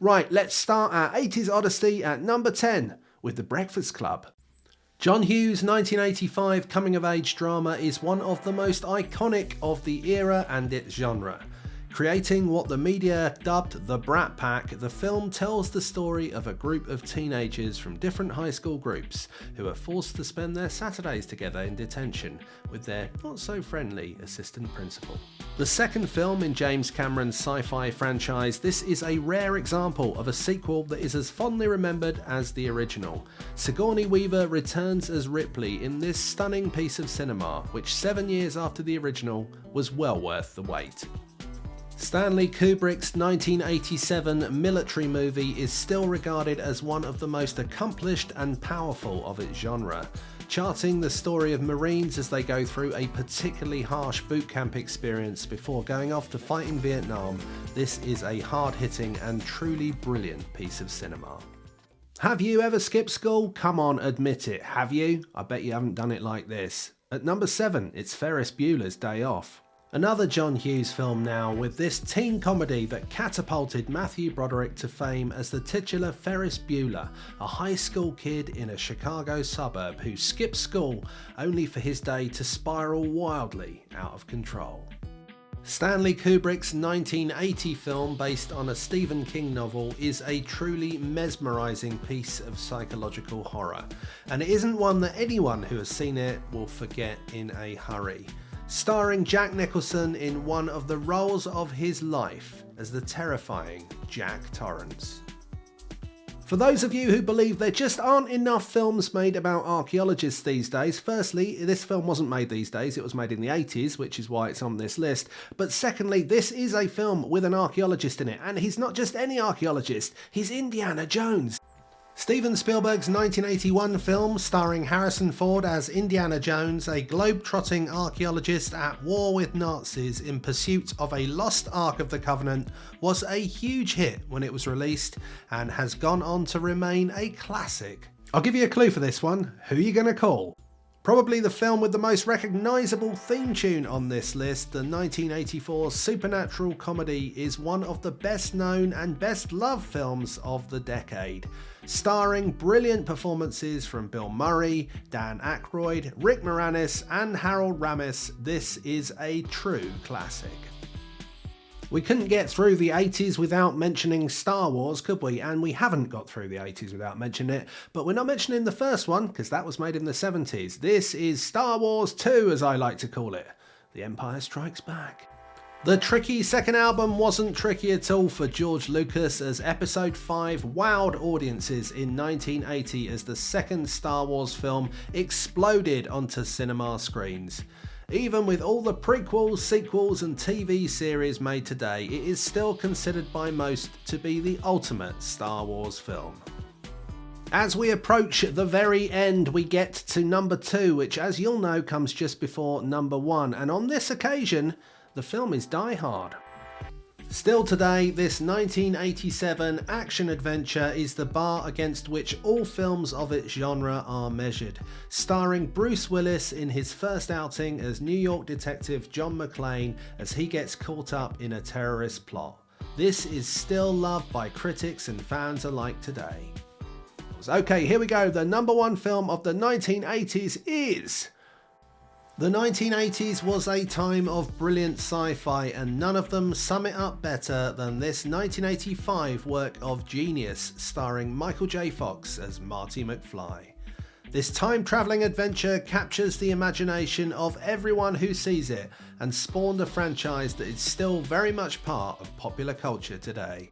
Right, let's start our 80s Odyssey at number 10 with The Breakfast Club. John Hughes' 1985 coming-of-age drama is one of the most iconic of the era and its genre. Creating what the media dubbed the Brat Pack, the film tells the story of a group of teenagers from different high school groups who are forced to spend their Saturdays together in detention with their not-so-friendly assistant principal. The second film in James Cameron's sci-fi franchise, this is a rare example of a sequel that is as fondly remembered as the original. Sigourney Weaver returns as Ripley in this stunning piece of cinema, which 7 years after the original was well worth the wait. Stanley Kubrick's 1987 military movie is still regarded as one of the most accomplished and powerful of its genre. Charting the story of Marines as they go through a particularly harsh boot camp experience before going off to fight in Vietnam, this is a hard-hitting and truly brilliant piece of cinema. Have you ever skipped school? Come on, admit it, have you? I bet you haven't done it like this. At number 7, it's Ferris Bueller's Day Off. Another John Hughes film now, with this teen comedy that catapulted Matthew Broderick to fame as the titular Ferris Bueller, a high school kid in a Chicago suburb who skips school only for his day to spiral wildly out of control. Stanley Kubrick's 1980 film, based on a Stephen King novel, is a truly mesmerising piece of psychological horror, and it isn't one that anyone who has seen it will forget in a hurry. Starring Jack Nicholson in one of the roles of his life as the terrifying Jack Torrance. For those of you who believe there just aren't enough films made about archaeologists these days, firstly, this film wasn't made these days, it was made in the 80s, which is why it's on this list. But secondly, this is a film with an archaeologist in it, and he's not just any archaeologist, he's Indiana Jones. Steven Spielberg's 1981 film, starring Harrison Ford as Indiana Jones, a globe-trotting archaeologist at war with Nazis in pursuit of a lost Ark of the Covenant, was a huge hit when it was released and has gone on to remain a classic. I'll give you a clue for this one. Who are you going to call? Probably the film with the most recognisable theme tune on this list, the 1984 supernatural comedy, is one of the best known and best loved films of the decade. Starring brilliant performances from Bill Murray, Dan Aykroyd, Rick Moranis and Harold Ramis, this is a true classic. We couldn't get through the 80s without mentioning Star Wars, could we? And we haven't got through the 80s without mentioning it, but we're not mentioning the first one, because that was made in the 70s. This is Star Wars 2, as I like to call it. The Empire Strikes Back. The tricky second album wasn't tricky at all for George Lucas, as Episode 5 wowed audiences in 1980 as the second Star Wars film exploded onto cinema screens. Even with all the prequels, sequels and TV series made today, it is still considered by most to be the ultimate Star Wars film. As we approach the very end, we get to number 2, which, as you'll know, comes just before number 1, and on this occasion, the film is Die Hard. Still today, this 1987 action-adventure is the bar against which all films of its genre are measured, starring Bruce Willis in his first outing as New York detective John McClane as he gets caught up in a terrorist plot. This is still loved by critics and fans alike today. Okay, here we go. The number 1 film of the 1980s is... The 1980s was a time of brilliant sci-fi, and none of them sum it up better than this 1985 work of genius starring Michael J. Fox as Marty McFly. This time-travelling adventure captures the imagination of everyone who sees it and spawned a franchise that is still very much part of popular culture today.